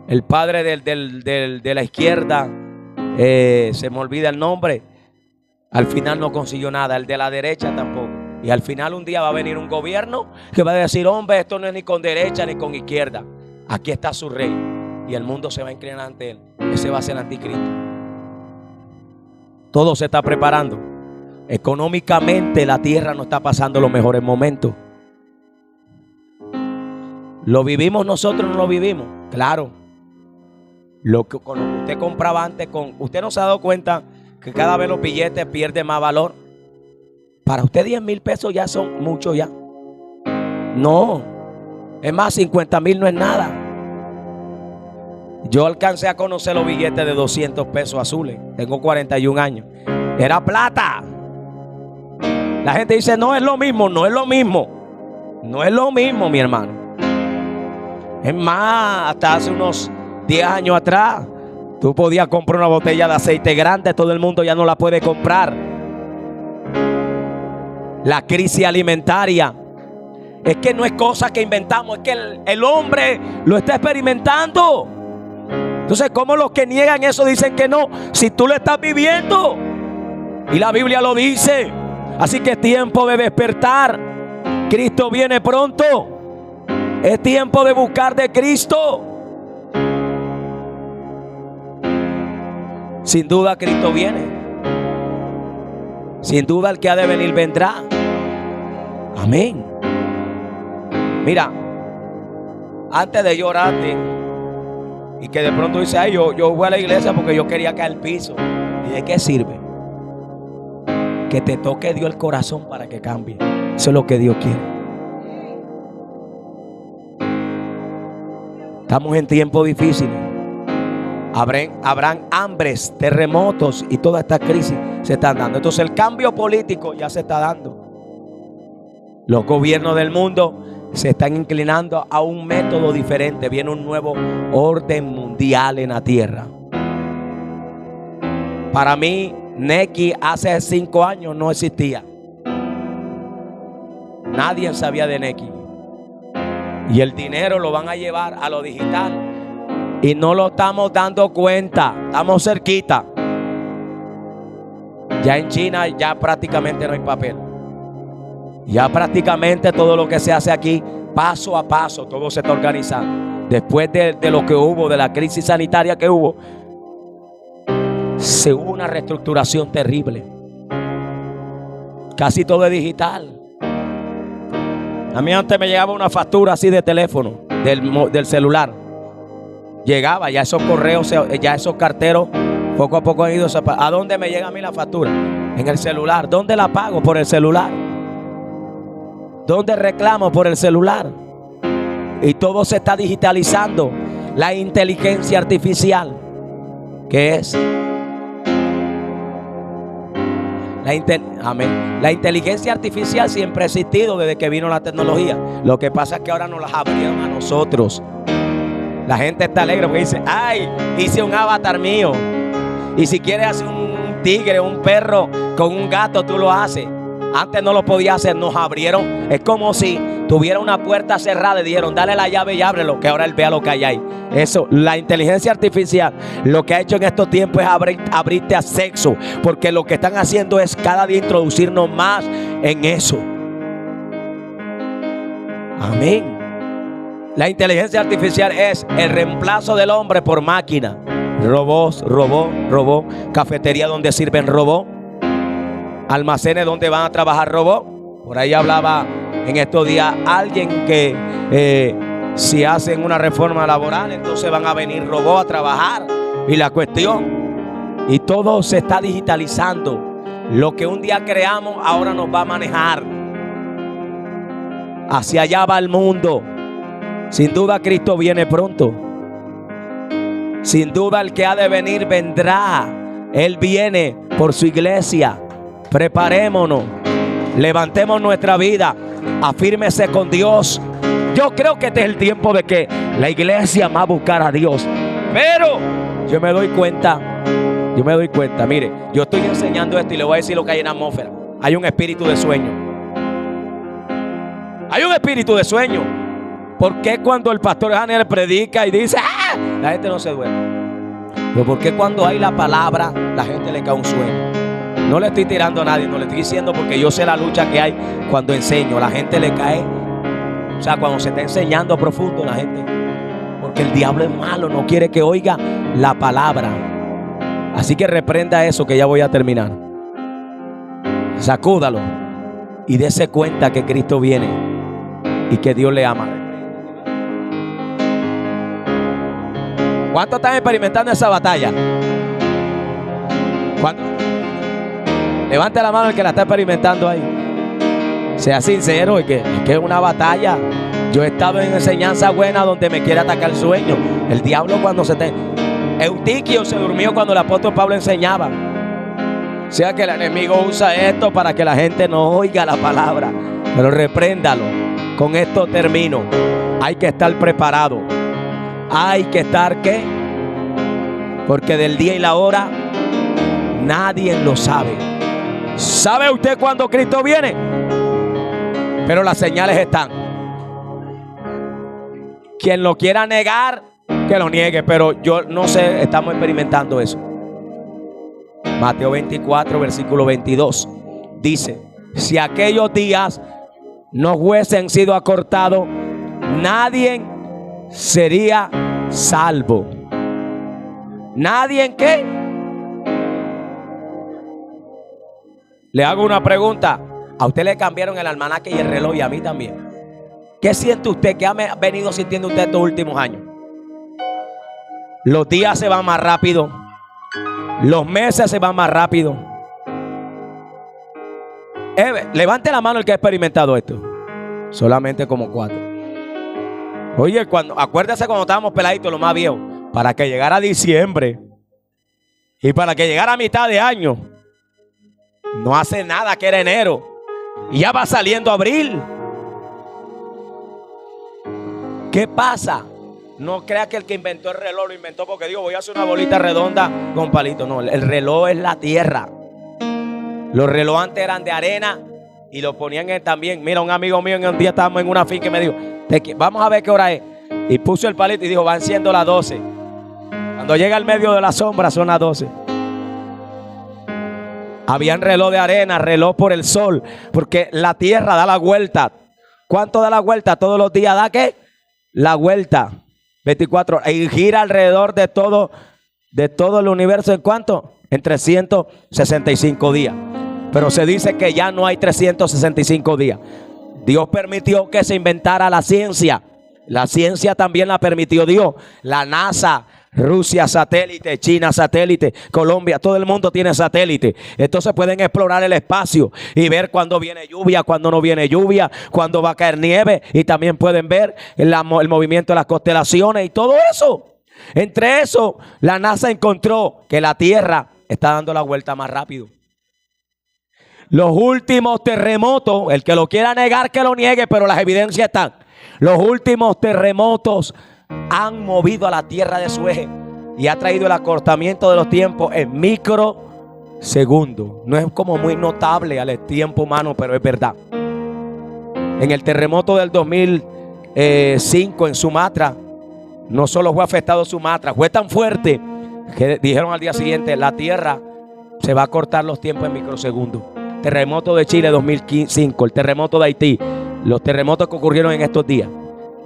El padre de la izquierda, se me olvida el nombre, al final no consiguió nada. El de la derecha tampoco. Y al final un día va a venir un gobierno que va a decir: hombre, esto no es ni con derecha ni con izquierda. Aquí está su rey. Y el mundo se va a inclinar ante él. Ese va a ser el anticristo. Todo se está preparando. Económicamente la tierra no está pasando los mejores momentos. ¿Lo vivimos nosotros o no lo vivimos? Claro. Con lo que usted compraba antes, usted no se ha dado cuenta que cada vez los billetes pierden más valor. Para usted 10,000 pesos ya son muchos ya. No, es más, 50,000 no es nada. Yo alcancé a conocer los billetes de 200 pesos azules. Tengo 41 años. Era plata. La gente dice: no es lo mismo, no es lo mismo. No es lo mismo, mi hermano. Es más, hasta hace unos 10 años atrás, Tú podías comprar una botella de aceite grande, todo el mundo ya no la puede comprar. La crisis alimentaria es que no es cosa que inventamos, es que el hombre lo está experimentando. Entonces, ¿cómo los que niegan eso dicen que no? Si tú lo estás viviendo y la Biblia lo dice. Así que es tiempo de despertar. Cristo viene pronto. Es tiempo de buscar de Cristo. Sin duda Cristo viene. Sin duda el que ha de venir vendrá. Amén. Mira, antes de llorarte y que de pronto dice, ay, yo voy a la iglesia porque yo quería caer al piso. ¿Y de qué sirve? Que te toque Dios el corazón para que cambie. Eso es lo que Dios quiere. Estamos en tiempos difíciles. Habrán hambres, terremotos y toda esta crisis se están dando. Entonces el cambio político ya se está dando. Los gobiernos del mundo se están inclinando a un método diferente. Viene un nuevo orden mundial en la tierra. Para mí, Neki hace 5 años no existía. Nadie sabía de Neki. Y el dinero lo van a llevar a lo digital. Y no lo estamos dando cuenta. Estamos cerquita. Ya en China ya prácticamente no hay papel. Ya prácticamente todo lo que se hace aquí, paso a paso, todo se está organizando. Después de lo que hubo, de la crisis sanitaria que hubo, se hubo una reestructuración terrible. Casi todo es digital. A mí antes me llegaba una factura así de teléfono, del celular. Llegaba, ya esos correos, ya esos carteros, poco a poco han ido. ¿A dónde me llega a mí la factura? En el celular. ¿Dónde la pago? Por el celular. ¿Dónde reclamo? Por el celular. Y todo se está digitalizando. La inteligencia artificial, ¿qué es? Amén. La inteligencia artificial siempre ha existido desde que vino la tecnología. Lo que pasa es que ahora nos las abrieron a nosotros. La gente está alegre porque dice, ay, hice un avatar mío. Y si quieres hacer un tigre, un perro con un gato, tú lo haces. Antes no lo podía hacer, nos abrieron. Es como si tuviera una puerta cerrada y dijeron, dale la llave y ábrelo, que ahora él vea lo que hay ahí. Eso, la inteligencia artificial lo que ha hecho en estos tiempos es abrirte a sexo, porque lo que están haciendo es cada día introducirnos más en eso. Amén. La inteligencia artificial es el reemplazo del hombre por máquina. Robots, robot, cafetería donde sirven robot, almacenes donde van a trabajar robots. Por ahí hablaba en estos días alguien que si hacen una reforma laboral, entonces van a venir robots a trabajar. Y la cuestión, y todo se está digitalizando. Lo que un día creamos ahora nos va a manejar. Hacia allá va el mundo. Sin duda Cristo viene pronto. Sin duda el que ha de venir vendrá. Él viene por su iglesia. Preparémonos. Levantemos nuestra vida. Afírmese con Dios. Yo creo que este es el tiempo de que la iglesia va a buscar a Dios. Pero yo me doy cuenta. Mire, yo estoy enseñando esto y le voy a decir lo que hay en la atmósfera. Hay un espíritu de sueño. Hay un espíritu de sueño. ¿Por qué cuando el pastor Daniel predica y dice, ¡ah!, la gente no se duerme? Pero ¿por qué cuando hay la palabra la gente le cae un sueño? No le estoy tirando a nadie, no le estoy diciendo porque yo sé la lucha que hay cuando enseño. La gente le cae, o sea, cuando se está enseñando profundo la gente, porque el diablo es malo, no quiere que oiga la palabra. Así que reprenda eso, que ya voy a terminar. Sacúdalo y dése cuenta que Cristo viene y que Dios le ama. ¿Cuántos están experimentando esa batalla? ¿Cuántos? Levante la mano el que la está experimentando ahí. Sea sincero, es que es una batalla. Yo he estado en enseñanza buena donde me quiere atacar el sueño. El diablo cuando Eutiquio se durmió cuando el apóstol Pablo enseñaba. O sea que el enemigo usa esto para que la gente no oiga la palabra. Pero repréndalo. Con esto termino. Hay que estar preparado. Hay que estar, ¿qué? Porque del día y la hora nadie lo sabe. ¿Sabe usted cuándo Cristo viene? Pero las señales están. Quien lo quiera negar, que lo niegue. Pero yo no sé, estamos experimentando eso. Mateo 24, versículo 22. Dice: si aquellos días no hubiesen sido acortados, nadie sería salvo. ¿Nadie en qué? Le hago una pregunta. A usted le cambiaron el almanaque y el reloj, y a mí también. ¿Qué siente usted? ¿Qué ha venido sintiendo usted estos últimos años? Los días se van más rápido. Los meses se van más rápido. Levante la mano el que ha experimentado esto. Solamente como 4. Oye, acuérdese cuando estábamos peladitos, los más viejos, para que llegara diciembre y para que llegara a mitad de año, no hace nada que era enero y ya va saliendo abril. ¿Qué pasa? No crea que el que inventó el reloj lo inventó porque digo, voy a hacer una bolita redonda con palito. No, el reloj es la tierra. Los relojes antes eran de arena y lo ponían también. Mira, un amigo mío un día estábamos en una finca y me dijo, vamos a ver qué hora es. Y puso el palito y dijo, van siendo las 12. Cuando llega al medio de la sombra son las 12. Habían reloj de arena, reloj por el sol, porque la tierra da la vuelta. ¿Cuánto da la vuelta? Todos los días da ¿qué? La vuelta. 24 y gira alrededor de todo el universo. ¿En cuánto? En 365 días. Pero se dice que ya no hay 365 días. Dios permitió que se inventara la ciencia. La ciencia también la permitió Dios. La NASA, Rusia satélite, China satélite, Colombia, todo el mundo tiene satélite. Entonces pueden explorar el espacio y ver cuándo viene lluvia, cuándo no viene lluvia, cuándo va a caer nieve. Y también pueden ver el movimiento de las constelaciones y todo eso. Entre eso, la NASA encontró que la Tierra está dando la vuelta más rápido. Los últimos terremotos, el que lo quiera negar que lo niegue, pero las evidencias están. Los últimos terremotos han movido a la Tierra de su eje y ha traído el acortamiento de los tiempos en microsegundos. No es como muy notable al tiempo humano, pero es verdad. En el terremoto del 2005 en Sumatra, no solo fue afectado Sumatra, fue tan fuerte que dijeron al día siguiente, la Tierra se va a cortar los tiempos en microsegundos. Terremoto de Chile 2005, el terremoto de Haití, los terremotos que ocurrieron en estos días.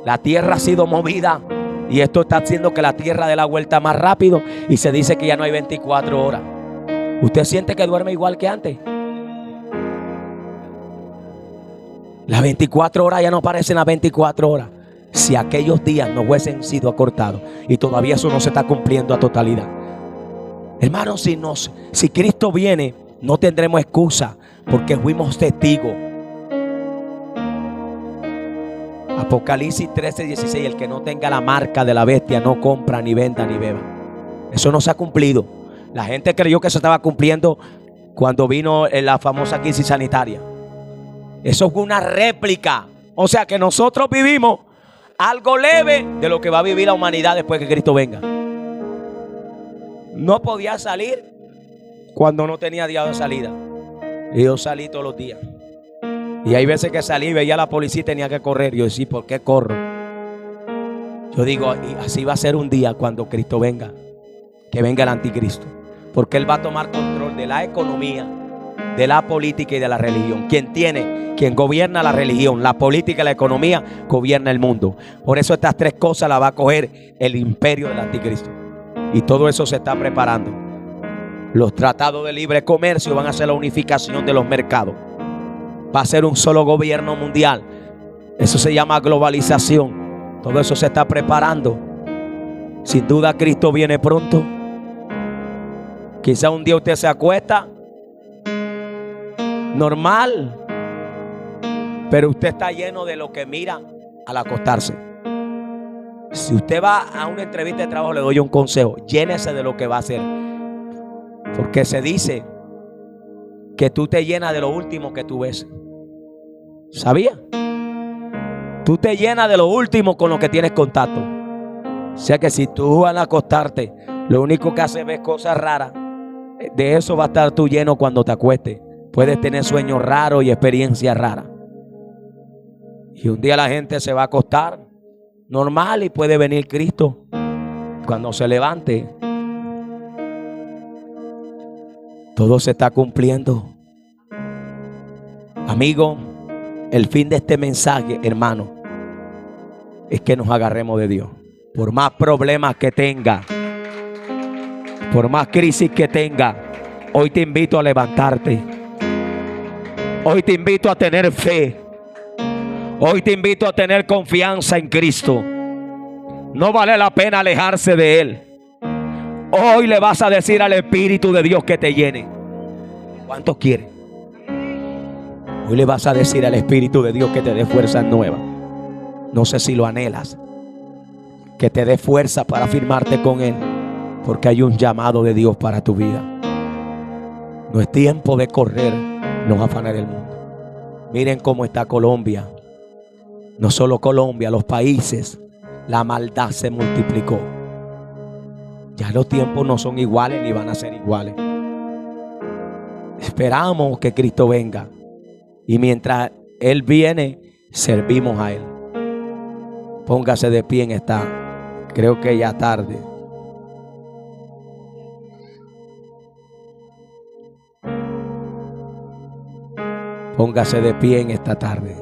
La Tierra ha sido movida y esto está haciendo que la Tierra dé la vuelta más rápido y se dice que ya no hay 24 horas. ¿Usted siente que duerme igual que antes? Las 24 horas ya no parecen las 24 horas. Si aquellos días no hubiesen sido acortados, y todavía eso no se está cumpliendo a totalidad. Hermanos, si Cristo viene, no tendremos excusa porque fuimos testigos. Apocalipsis 13:16, el que no tenga la marca de la bestia no compra, ni venda, ni beba. Eso no se ha cumplido. La gente creyó que eso estaba cumpliendo cuando vino la famosa crisis sanitaria. Eso fue una réplica. O sea que nosotros vivimos algo leve de lo que va a vivir la humanidad después que Cristo venga. No podía salir cuando no tenía día de salida. Y yo salí todos los días. Y hay veces que salí y veía a la policía y tenía que correr. Yo decía, ¿por qué corro? Yo digo, y así va a ser un día cuando Cristo venga. Que venga el anticristo. Porque Él va a tomar control de la economía, de la política y de la religión. Quien gobierna la religión, la política y la economía, gobierna el mundo. Por eso estas tres cosas las va a coger el imperio del anticristo. Y todo eso se está preparando. Los tratados de libre comercio van a ser la unificación de los mercados. Va a ser un solo gobierno mundial. Eso se llama globalización. Todo eso se está preparando. Sin duda Cristo viene pronto. Quizá un día usted se acuesta normal, pero usted está lleno de lo que mira al acostarse. Si usted va a una entrevista de trabajo, le doy un consejo: llénese de lo que va a hacer. Porque se dice que tú te llenas de lo último que tú ves. ¿Sabía? Tú te llenas de lo último con lo que tienes contacto. O sea que si tú vas a acostarte Lo único que hace es ver cosas raras. De eso va a estar tú lleno cuando te acuestes. Puedes tener sueños raros y experiencias raras. Y un día la gente se va a acostar normal y puede venir Cristo. Cuando se levante, todo se está cumpliendo. Amigo, el fin de este mensaje, hermano, es que nos agarremos de Dios. Por más problemas que tenga, por más crisis que tenga, hoy te invito a levantarte. Hoy te invito a tener fe. Hoy te invito a tener confianza en Cristo. No vale la pena alejarse de Él. Hoy le vas a decir al Espíritu de Dios que te llene. ¿Cuántos quieren? Hoy le vas a decir al Espíritu de Dios que te dé fuerzas nuevas. No sé si lo anhelas. Que te dé fuerza para firmarte con Él. Porque hay un llamado de Dios para tu vida. No es tiempo de correr los afanes del mundo. Miren cómo está Colombia. No solo Colombia, los países. La maldad se multiplicó. Ya los tiempos no son iguales ni van a ser iguales. Esperamos que Cristo venga. Y mientras Él viene, servimos a Él. Póngase de pie en esta, creo que ya tarde. Póngase de pie en esta tarde.